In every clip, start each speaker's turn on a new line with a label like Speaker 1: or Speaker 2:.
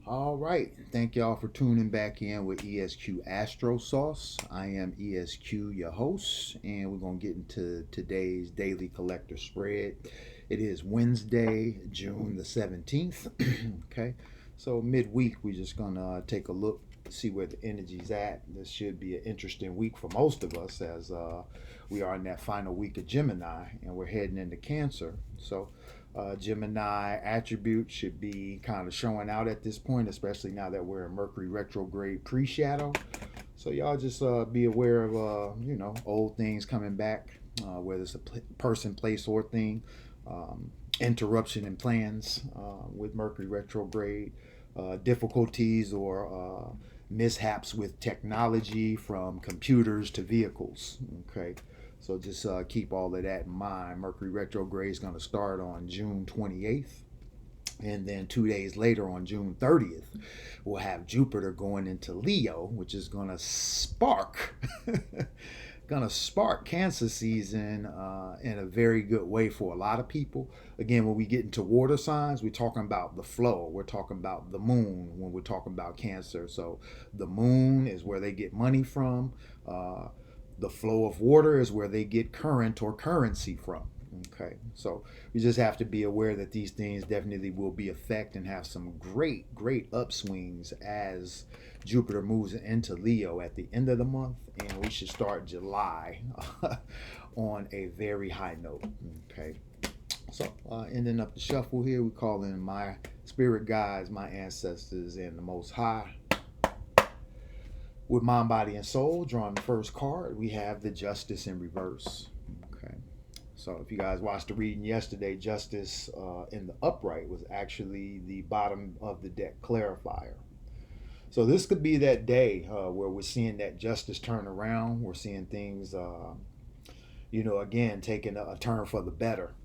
Speaker 1: All right. Thank y'all for tuning back in with ESQ-Astro Sauce. I am ESQ, your host, and we're going to get into today's daily collector spread. It is Wednesday, June the 17th. Okay. So midweek, we're just going to take a look, see where the energy's at. This should be an interesting week for most of us as we are in that final week of Gemini and we're heading into Cancer. So Gemini attributes should be kind of showing out at this point, especially now that we're in Mercury retrograde pre-shadow. So y'all just be aware of old things coming back, whether it's a person, place, or thing. Interruption in plans with Mercury retrograde, difficulties or mishaps with technology from computers to vehicles. Okay, so just keep all of that in mind. Mercury retrograde is going to start on June 28th. And then 2 days later, on June 30th, we'll have Jupiter going into Leo, which is going to spark, going to spark Cancer season in a very good way for a lot of people. Again, when we get into water signs, we're talking about the flow. We're talking about the moon when we're talking about Cancer. So the moon is where they get money from. The flow of water is where they get current or currency from. Okay, so we just have to be aware that these things definitely will be affect and have some great upswings as Jupiter moves into Leo at the end of the month, and we should start July on a very high note. Okay, so ending up the shuffle here, we call in my spirit guides, my ancestors, and the Most High. With mind, body, and soul, drawing the first card, we have the Justice in reverse. Okay. So if you guys watched the reading yesterday, Justice in the upright was actually the bottom of the deck clarifier. So this could be that day where we're seeing that justice turn around. We're seeing things, again, taking a turn for the better.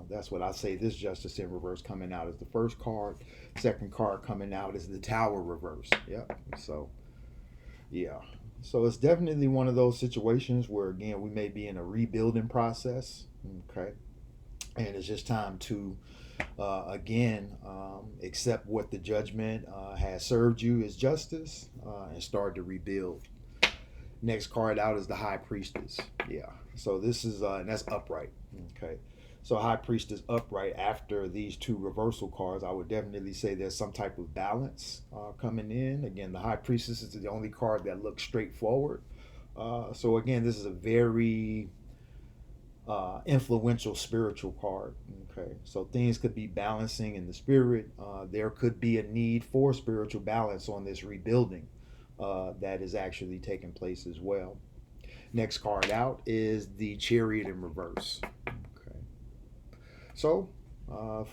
Speaker 1: That's what I say. This Justice in reverse coming out is the first card. Second card coming out is the Tower reverse. Yep. So, yeah. So it's definitely one of those situations where, again, we may be in a rebuilding process. Okay. And it's just time to, again, accept what the judgment has served you as justice and start to rebuild. Next card out is the High Priestess. Yeah. So this is, and that's upright. Okay. So High Priestess upright after these two reversal cards, I would definitely say there's some type of balance coming in. Again, the High Priestess is the only card that looks straightforward. So again, this is a very influential spiritual card. Okay, so things could be balancing in the spirit. There could be a need for spiritual balance on this rebuilding that is actually taking place as well. Next card out is the Chariot in reverse. Okay, so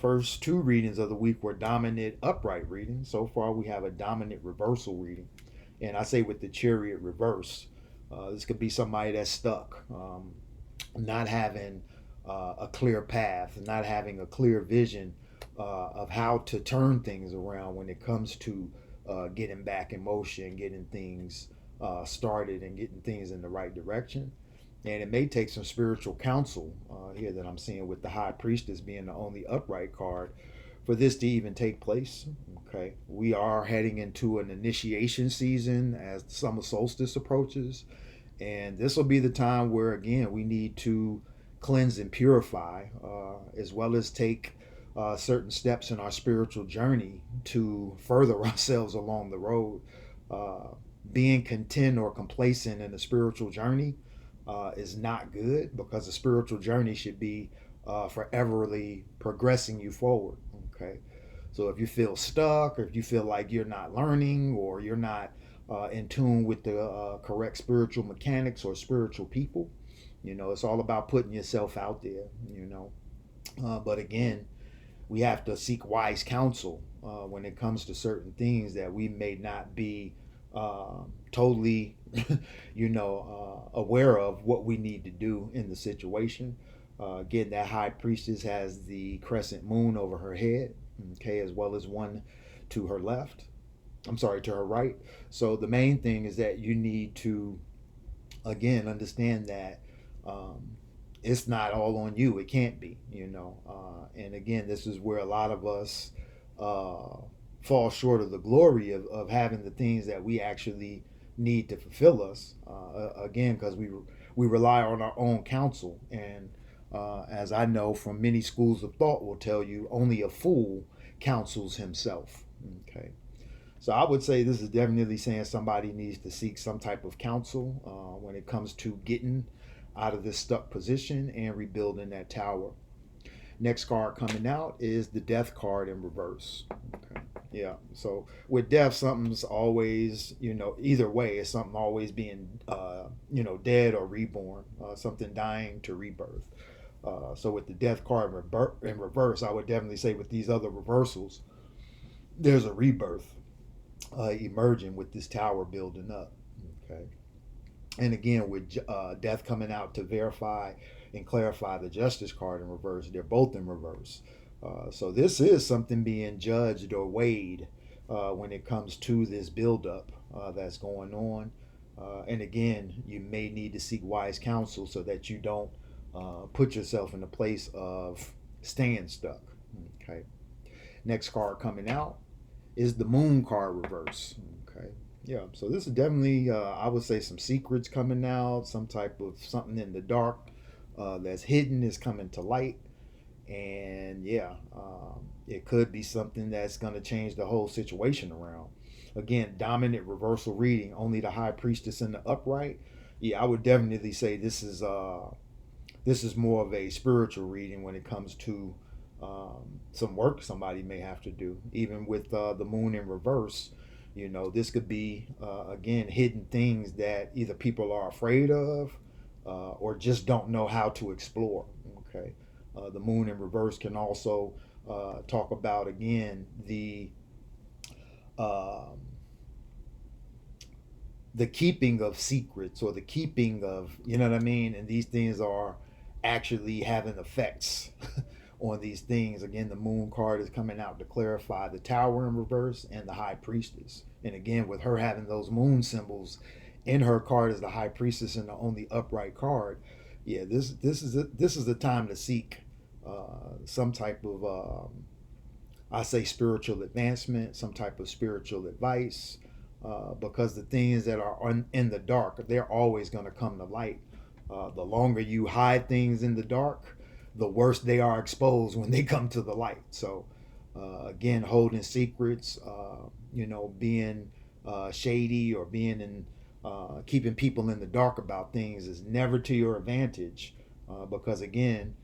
Speaker 1: first two readings of the week were dominant upright readings. So far, we have a dominant reversal reading, and I say with the Chariot reverse, this could be somebody that's stuck. Not having a clear path, not having a clear vision of how to turn things around when it comes to getting back in motion, getting things started, and getting things in the right direction. And it may take some spiritual counsel here that I'm seeing with the High Priestess being the only upright card for this to even take place. Okay, we are heading into an initiation season as the summer solstice approaches, and this will be the time where, again, we need to cleanse and purify, as well as take certain steps in our spiritual journey to further ourselves along the road. Being content or complacent in the spiritual journey is not good, because the spiritual journey should be foreverly progressing you forward. Okay. So if you feel stuck, or if you feel like you're not learning, or you're not in tune with the correct spiritual mechanics or spiritual people, it's all about putting yourself out there. But again, we have to seek wise counsel when it comes to certain things that we may not be totally, aware of what we need to do in the situation. Again, that High Priestess has the crescent moon over her head, okay, as well as one to her left. I'm sorry, to her right. So the main thing is that you need to, again, understand that it's not all on you. It can't be. And again, this is where a lot of us fall short of the glory of having the things that we actually need to fulfill us. Again, because we rely on our own counsel, and as I know from many schools of thought will tell you, only a fool counsels himself. Okay. So I would say this is definitely saying somebody needs to seek some type of counsel when it comes to getting out of this stuck position and rebuilding that tower. Next card coming out is the death card in reverse. Okay. Yeah. So with death, something's always, either way, it's something always being, dead or reborn, something dying to rebirth. So with the death card in reverse, I would definitely say with these other reversals, there's a rebirth emerging with this tower building up. Okay. And again, with death coming out to verify and clarify the justice card in reverse, they're both in reverse. So this is something being judged or weighed when it comes to this buildup that's going on. And again, you may need to seek wise counsel so that you don't put yourself in a place of staying stuck. Okay. Next card coming out is the moon card reverse. Okay. Yeah, so this is definitely, I would say, some secrets coming out, some type of something in the dark that's hidden is coming to light. And yeah, it could be something that's going to change the whole situation around. Again, dominant reversal reading, only the high priestess in the upright. Yeah, I would definitely say this is more of a spiritual reading when it comes to some work somebody may have to do. Even with the moon in reverse, this could be, again, hidden things that either people are afraid of or just don't know how to explore. Okay. The moon in reverse can also talk about, again, um, the keeping of secrets or the keeping of, you know what I mean? And these things are actually having effects on these things. Again, the moon card is coming out to clarify the tower in reverse and the high priestess. And again, with her having those moon symbols in her card as the high priestess and the only upright card, yeah, this is the time to seek some type of I say spiritual advancement, some type of spiritual advice, because the things that are in the dark, they're always going to come to light. The longer you hide things in the dark, the worse they are exposed when they come to the light. So, again, holding secrets, being shady or being in keeping people in the dark about things is never to your advantage, because again,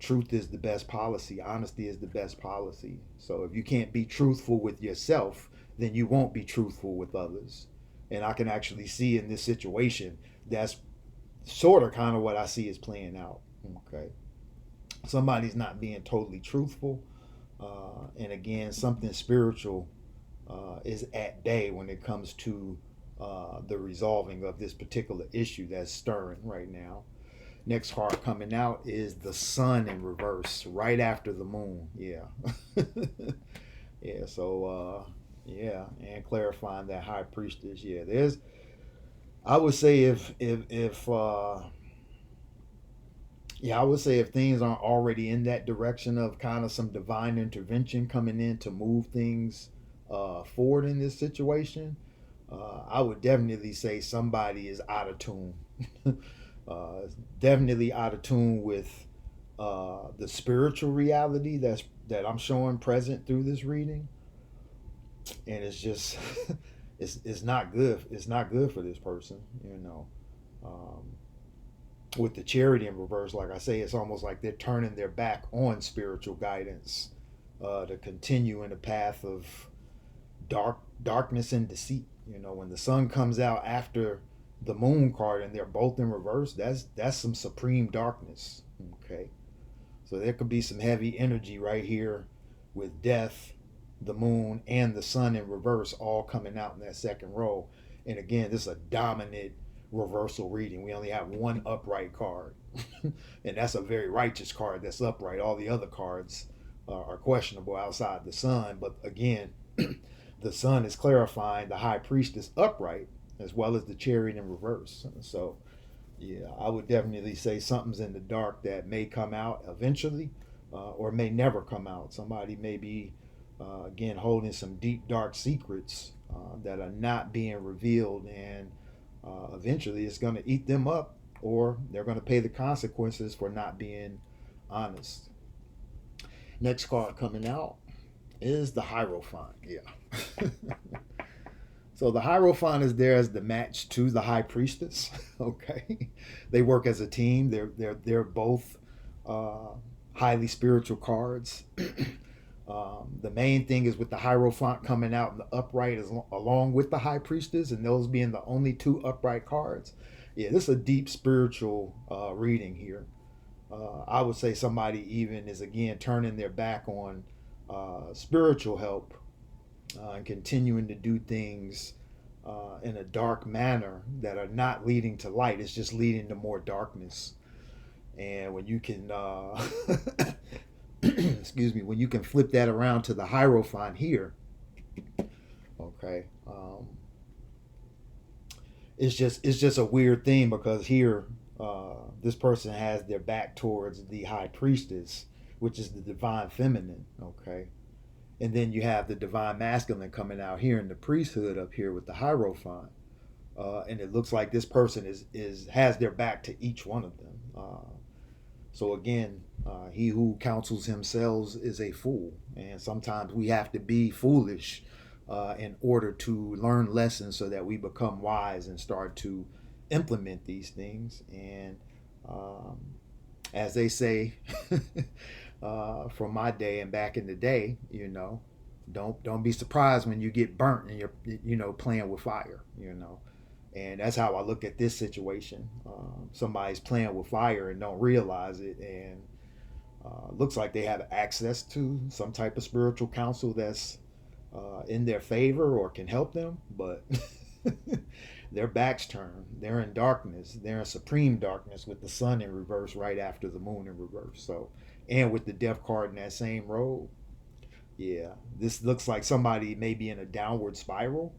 Speaker 1: truth is the best policy. Honesty is the best policy. So if you can't be truthful with yourself, then you won't be truthful with others. And I can actually see in this situation that's sort of kind of what I see is playing out. Okay. Somebody's not being totally truthful. And again, something spiritual is at bay when it comes to the resolving of this particular issue that's stirring right now. Next card coming out is the sun in reverse, right after the moon. Yeah. Yeah, so yeah, and clarifying that high priestess. Yeah, there's I would say if yeah, I would say if things aren't already in that direction of kind of some divine intervention coming in to move things forward in this situation, I would definitely say somebody is out of tune. Definitely out of tune with the spiritual reality that I'm showing present through this reading, and it's just it's not good. It's not good for this person, with the charity in reverse, like I say, it's almost like they're turning their back on spiritual guidance to continue in the path of darkness and deceit. When the sun comes out after the moon card and they're both in reverse, that's some supreme darkness. Okay, so there could be some heavy energy right here with death, the moon, and the sun in reverse all coming out in that second row. And again, this is a dominant reversal reading. We only have one upright card, and that's a very righteous card that's upright. All the other cards are questionable outside the sun. But again, the sun is clarifying the high priestess upright as well as the chariot in reverse. So, yeah, I would definitely say something's in the dark that may come out eventually, or may never come out. Somebody may be again, holding some deep, dark secrets that are not being revealed, and eventually it's going to eat them up, or they're going to pay the consequences for not being honest. Next card coming out is the Hierophant. Yeah. So the Hierophant is there as the match to the High Priestess. Okay, they work as a team. They're both uh, highly spiritual cards. The main thing is with the Hierophant coming out in the upright along with the High Priestess, and those being the only two upright cards. Yeah, this is a deep spiritual reading here. I would say somebody even is again turning their back on spiritual help and continuing to do things in a dark manner that are not leading to light. It's just leading to more darkness. And when you can, excuse me, when you can flip that around to the Hierophant here, okay, it's just a weird thing because here, this person has their back towards the High Priestess, which is the divine feminine, okay, and then you have the divine masculine coming out here in the priesthood up here with the Hierophant, and it looks like this person is has their back to each one of them. So again, he who counsels himself is a fool, and sometimes we have to be foolish in order to learn lessons so that we become wise and start to implement these things. And um, as they say, from my day and back in the day, don't be surprised when you get burnt and you're playing with fire. And that's how I look at this situation. Somebody's playing with fire and don't realize it, and looks like they have access to some type of spiritual counsel that's in their favor or can help them, but their back's turned. They're in darkness. They're in supreme darkness with the sun in reverse right after the moon in reverse. So, and with the death card in that same row, yeah, this looks like somebody may be in a downward spiral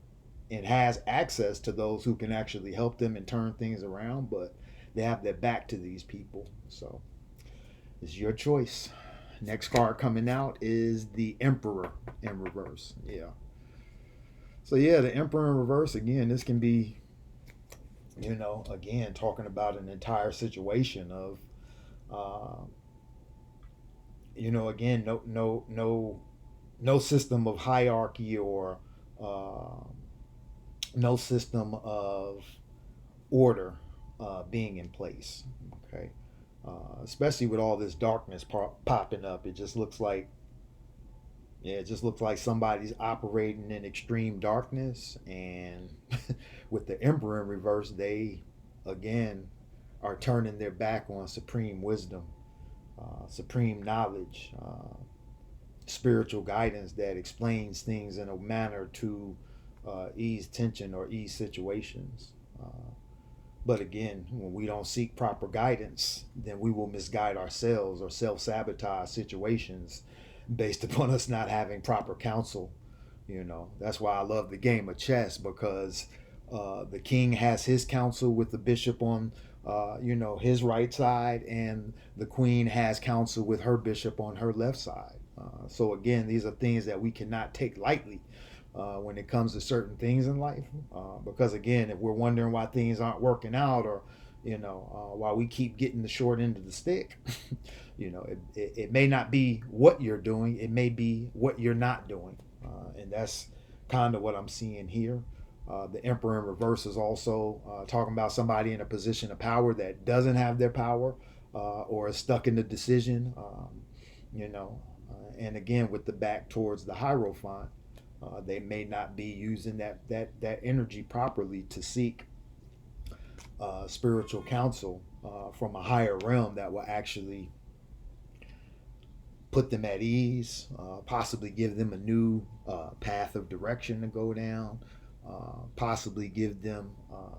Speaker 1: and has access to those who can actually help them and turn things around, but they have their back to these people. So it's your choice. Next card coming out is the Emperor in reverse. Yeah. So yeah, the Emperor in reverse again. This can be, again talking about an entire situation of, uh, again, no system of hierarchy or uh, no system of order being in place. Okay, especially with all this darkness popping up, it just looks like, yeah, it just looks like somebody's operating in extreme darkness. And with the Emperor in reverse, they again are turning their back on supreme wisdom, supreme knowledge, spiritual guidance that explains things in a manner to ease tension or ease situations. But again, when we don't seek proper guidance, then we will misguide ourselves or self sabotage situations based upon us not having proper counsel. That's why I love the game of chess, because the king has his counsel with the bishop on, his right side, and the queen has counsel with her bishop on her left side. So again, these are things that we cannot take lightly when it comes to certain things in life. Because again, if we're wondering why things aren't working out, or why we keep getting the short end of the stick, it may not be what you're doing; it may be what you're not doing, and that's kind of what I'm seeing here. The Emperor in reverse is also talking about somebody in a position of power that doesn't have their power, or is stuck in the decision. And again, with the back towards the Hierophant, they may not be using that energy properly to seek spiritual counsel from a higher realm that will actually put them at ease, possibly give them a new path of direction to go down, possibly give them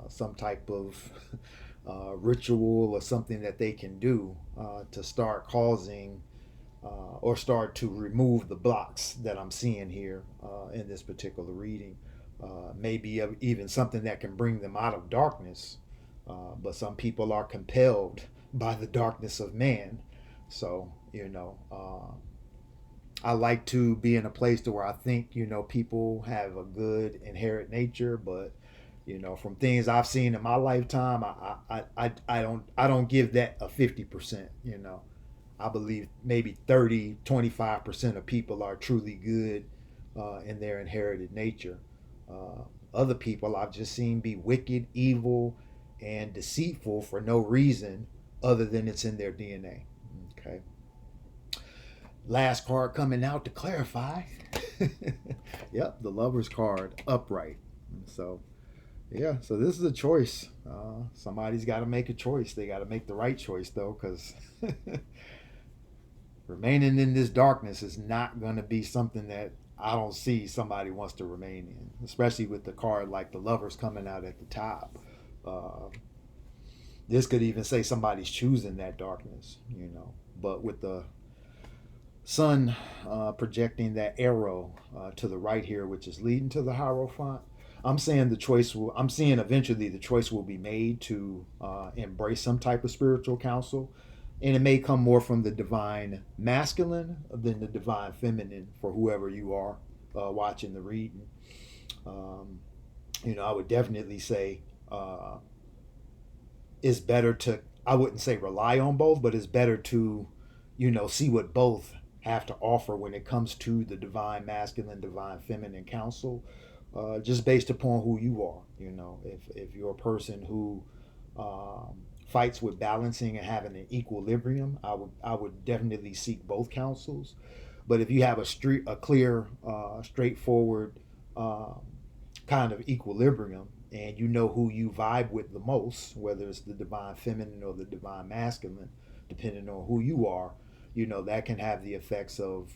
Speaker 1: some type of ritual or something that they can do to start causing or start to remove the blocks that I'm seeing here in this particular reading. Maybe even something that can bring them out of darkness, but some people are compelled by the darkness of man. So, I like to be in a place to where I think, people have a good inherent nature, but from things I've seen in my lifetime, I don't give that a 50%. I believe maybe 30, 25% of people are truly good in their inherited nature. Other people I've just seen be wicked, evil, and deceitful for no reason other than it's in their DNA. Okay. Last card coming out to clarify. Yep, the Lover's card, upright. So, yeah, so this is a choice. Somebody's got to make a choice. They got to make the right choice, though, because remaining in this darkness is not going to be something that I don't see somebody wants to remain in, especially with the card like the Lovers coming out at the top. Uh, this could even say somebody's choosing that darkness, But with the sun projecting that arrow to the right here, which is leading to the Hierophant, I'm saying I'm seeing eventually the choice will be made to embrace some type of spiritual counsel. And it may come more from the divine masculine than the divine feminine for whoever you are watching the reading. Um, I would definitely say it's better to, I wouldn't say rely on both, but it's better to, see what both have to offer when it comes to the divine masculine, divine feminine counsel, just based upon who you are. If you're a person who fights with balancing and having an equilibrium, I would definitely seek both counsels. But if you have a clear, straightforward kind of equilibrium, and you know who you vibe with the most, whether it's the divine feminine or the divine masculine, depending on who you are, that can have the effects of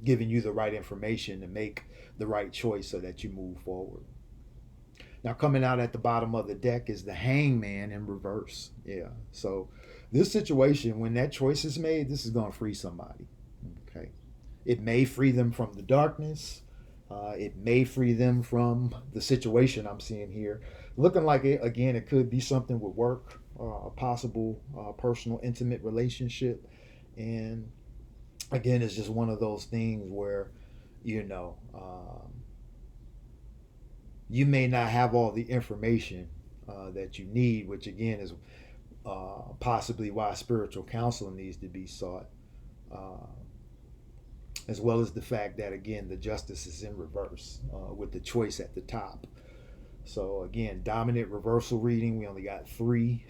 Speaker 1: giving you the right information to make the right choice so that you move forward. Now, coming out at the bottom of the deck is the Hangman in reverse. Yeah. So this situation, when that choice is made, this is going to free somebody. Okay. It may free them from the darkness. It may free them from the situation I'm seeing here. Looking like it could be something with work, a possible personal, intimate relationship. And again, it's just one of those things where, you may not have all the information that you need, which again is possibly why spiritual counsel needs to be sought, uh, as well as the fact that again the justice is in reverse with the choice at the top. So again, dominant reversal reading. We only got 3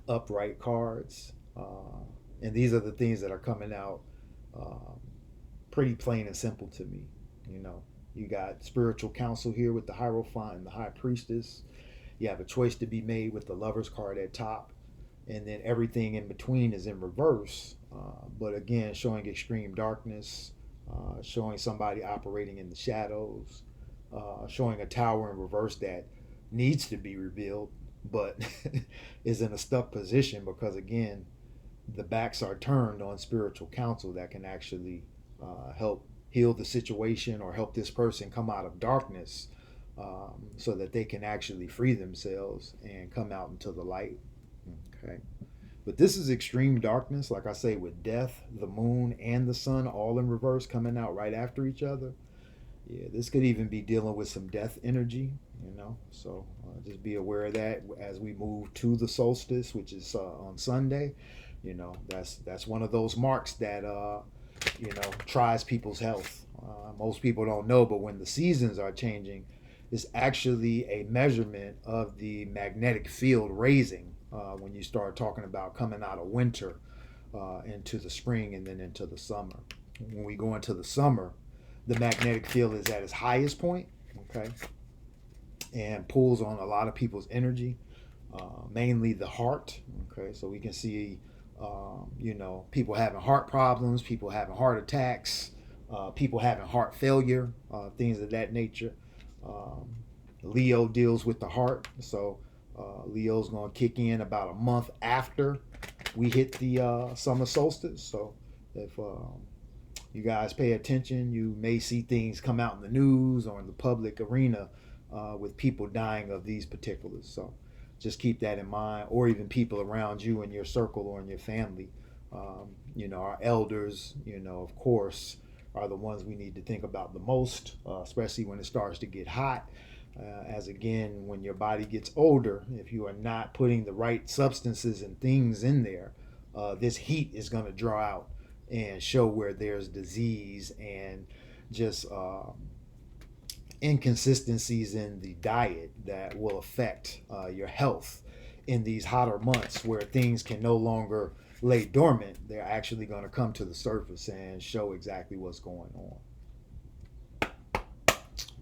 Speaker 1: upright cards, and these are the things that are coming out uh, pretty plain and simple to me. You got spiritual counsel here with the Hierophant and the High Priestess. You have a choice to be made with the Lover's card at top, and then everything in between is in reverse. But again, showing extreme darkness, showing somebody operating in the shadows, showing a tower in reverse that needs to be revealed, but is in a stuck position because again, the backs are turned on spiritual counsel that can actually help heal the situation or help this person come out of darkness, so that they can actually free themselves and come out into the light. Okay. But this is extreme darkness, like I say, with death, the moon, and the sun all in reverse coming out right after each other. Yeah, this could even be dealing with some death energy, So just be aware of that as we move to the solstice, which is on Sunday. That's one of those marks that tries people's health. Most people don't know, but when the seasons are changing, it's actually a measurement of the magnetic field raising when you start talking about coming out of winter into the spring and then into the summer. When we go into the summer, the magnetic field is at its highest point, okay, and pulls on a lot of people's energy, mainly the heart, okay. So we can see people having heart problems, people having heart attacks, people having heart failure, things of that nature. Leo deals with the heart, so Leo's going to kick in about a month after we hit the summer solstice. So if you guys pay attention, you may see things come out in the news or in the public arena with people dying of these particulars. So just keep that in mind, or even people around you in your circle or in your family Our elders, of course, are the ones we need to think about the most, especially when it starts to get hot. As again, when your body gets older, if you are not putting the right substances and things in there, this heat is going to draw out and show where there's disease and just inconsistencies in the diet that will affect your health in these hotter months where things can no longer lay dormant. They're actually going to come to the surface and show exactly what's going on.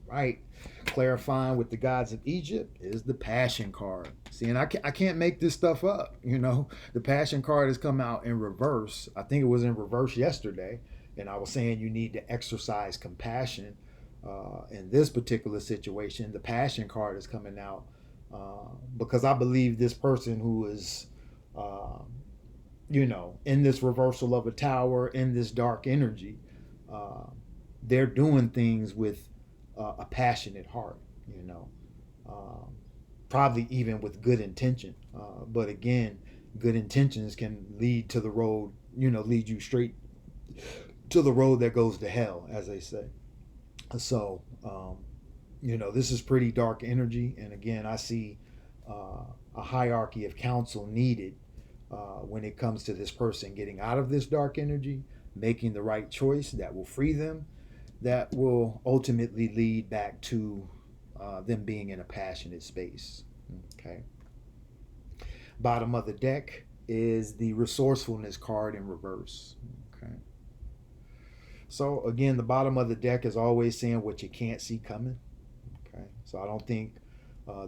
Speaker 1: Right. Clarifying with the gods of Egypt is the Passion card. See, and I can't make this stuff up. The Passion card has come out in reverse. I think it was in reverse yesterday. And I was saying you need to exercise compassion. In this particular situation, the Passion card is coming out because I believe this person who is, in this reversal of a tower, in this dark energy, they're doing things with a passionate heart, probably even with good intention. But again, good intentions can lead to the road, lead you straight to the road that goes to hell, as they say. So, this is pretty dark energy. And again, I see a hierarchy of counsel needed when it comes to this person getting out of this dark energy, making the right choice that will free them, that will ultimately lead back to them being in a passionate space. Okay. Bottom of the deck is the resourcefulness card in reverse. Okay. So again, the bottom of the deck is always saying what you can't see coming. Okay. So I don't think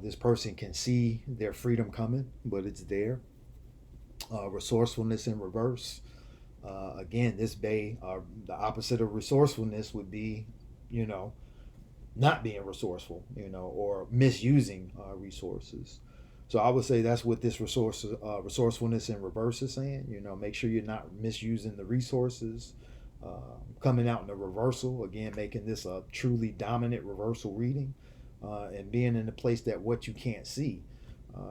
Speaker 1: this person can see their freedom coming, but it's there. Resourcefulness in reverse. Again, this the opposite of resourcefulness would be, not being resourceful, or misusing resources. So I would say that's what this resourcefulness in reverse is saying. Make sure you're not misusing the resources. Coming out in the reversal, again, making this a truly dominant reversal reading, and being in the place that what you can't see.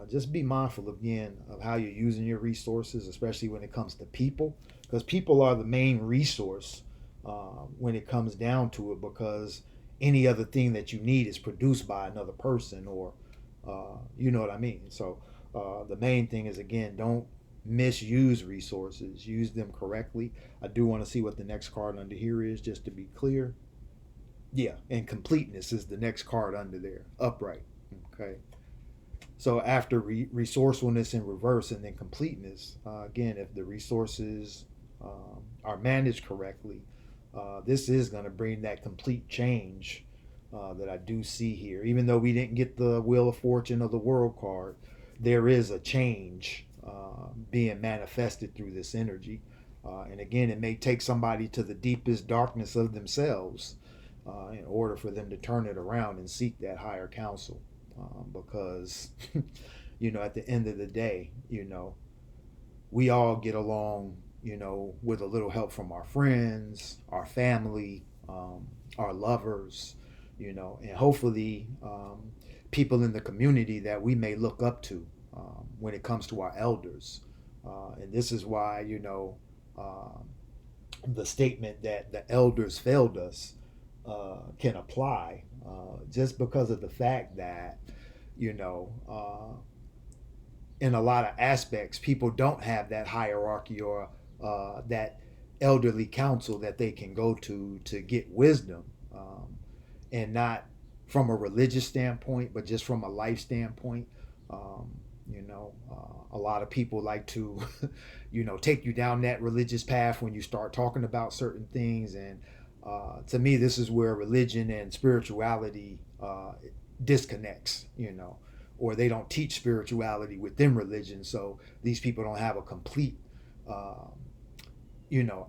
Speaker 1: Just be mindful again of how you're using your resources, especially when it comes to people, because people are the main resource when it comes down to it, because any other thing that you need is produced by another person, or you know what I mean. So the main thing is, again, don't misuse resources, use them correctly. I do want to see what the next card under here is, just to be clear. Yeah, and completeness is the next card under there, upright. Okay. So after resourcefulness in reverse and then completeness, again, if the resources are managed correctly, this is going to bring that complete change that I do see here. Even though we didn't get the Wheel of Fortune or the World card, there is a change being manifested through this energy. And again, it may take somebody to the deepest darkness of themselves in order for them to turn it around and seek that higher counsel. Because, at the end of the day, we all get along, with a little help from our friends, our family, our lovers, and hopefully people in the community that we may look up to when it comes to our elders. And this is why, the statement that the elders failed us can apply, just because of the fact that, in a lot of aspects, people don't have that hierarchy or that elderly counsel that they can go to get wisdom, and not from a religious standpoint, but just from a life standpoint. A lot of people like to, take you down that religious path when you start talking about certain things. And to me, this is where religion and spirituality disconnects, or they don't teach spirituality within religion. So these people don't have a complete,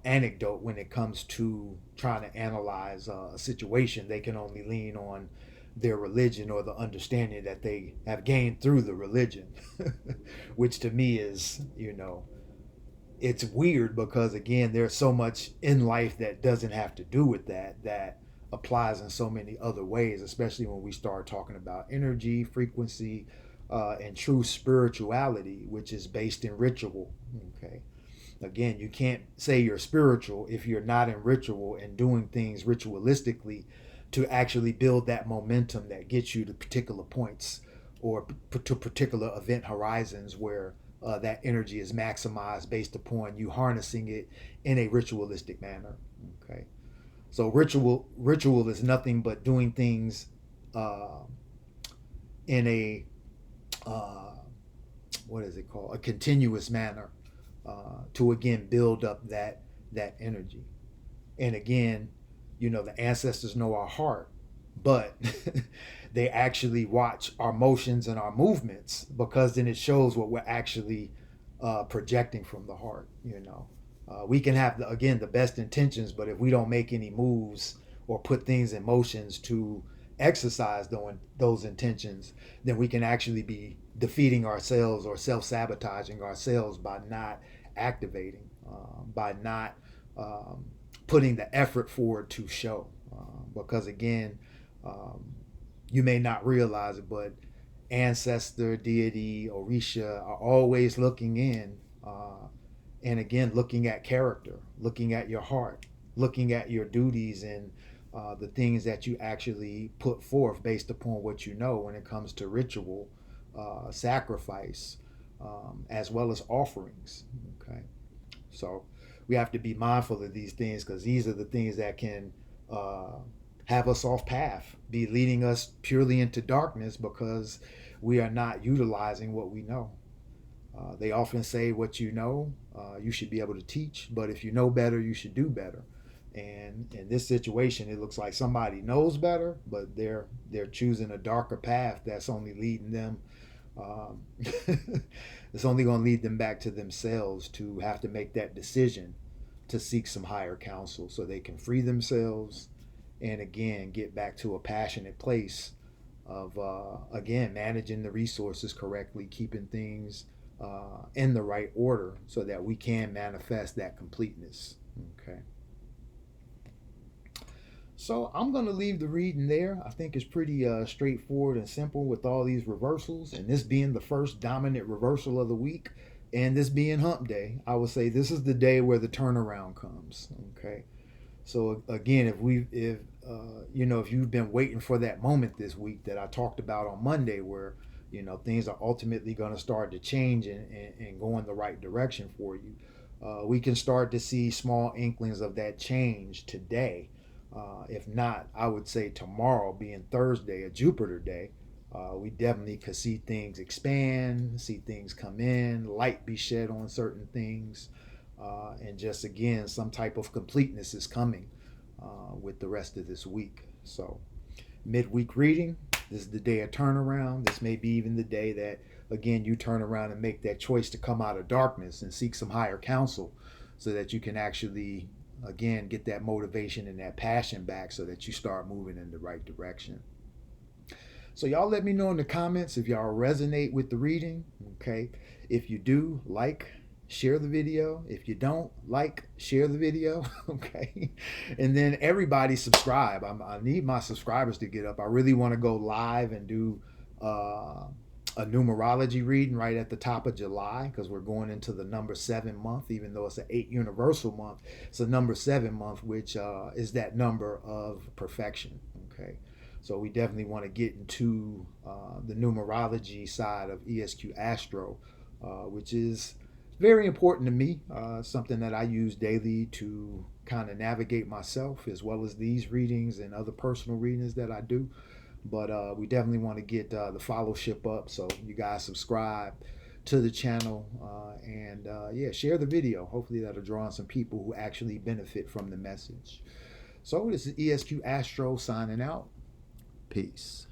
Speaker 1: anecdote when it comes to trying to analyze a situation. They can only lean on their religion or the understanding that they have gained through the religion, which to me is, it's weird, because again, there's so much in life that doesn't have to do with that applies in so many other ways, especially when we start talking about energy, frequency, and true spirituality, which is based in ritual. Okay. Again, you can't say you're spiritual if you're not in ritual and doing things ritualistically to actually build that momentum that gets you to particular points or to particular event horizons where that energy is maximized based upon you harnessing it in a ritualistic manner. Okay, so ritual is nothing but doing things uh, in a what is it called, a continuous manner to again build up that energy. And again, the ancestors know our heart, but they actually watch our motions and our movements, because then it shows what we're actually projecting from the heart. We can have again the best intentions, but if we don't make any moves or put things in motions to exercise those intentions, then we can actually be defeating ourselves or self-sabotaging ourselves by not activating, by not putting the effort forward to show. Because again, um, you may not realize it, but ancestor, deity, Orisha are always looking in, and again, looking at character, looking at your heart, looking at your duties and the things that you actually put forth based upon what you know when it comes to ritual, sacrifice, as well as offerings. Okay, so we have to be mindful of these things, because these are the things that can uh, have us off path, be leading us purely into darkness because we are not utilizing what we know. They often say what you know, you should be able to teach, but if you know better, you should do better. And in this situation, it looks like somebody knows better, but they're choosing a darker path that's only leading them. Um, it's only going to lead them back to themselves to have to make that decision to seek some higher counsel so they can free themselves and again get back to a passionate place of again managing the resources correctly, keeping things in the right order so that we can manifest that completeness. Okay. So I'm going to leave the reading there. I think it's pretty straightforward and simple with all these reversals, and this being the first dominant reversal of the week, and this being Hump Day. I would say this is the day where the turnaround comes. Okay. So again, if you've been waiting for that moment this week that I talked about on Monday, where things are ultimately going to start to change and go in the right direction for you, we can start to see small inklings of that change today. If not, I would say tomorrow, being Thursday, a Jupiter day, we definitely could see things expand, see things come in, light be shed on certain things, and just again, some type of completeness is coming with the rest of this week. So, midweek reading, this is the day of turnaround. This may be even the day that, again, you turn around and make that choice to come out of darkness and seek some higher counsel so that you can actually again get that motivation and that passion back so that you start moving in the right direction. So y'all let me know in the comments if y'all resonate with the reading. Okay, if you do, share the video. If you don't, share the video. Okay, and then everybody subscribe. I need my subscribers to get up. I really want to go live and do a numerology reading right at the top of July, because we're going into the number 7 month. Even though it's an 8 universal month, it's a number 7 month, which is that number of perfection. Okay, so we definitely want to get into the numerology side of ESQ-Astro, which is very important to me, something that I use daily to kind of navigate myself, as well as these readings and other personal readings that I do. But we definitely want to get the fellowship up, so you guys subscribe to the channel, and yeah, share the video. Hopefully that'll draw on some people who actually benefit from the message. So this is ESQ Astro signing out. Peace.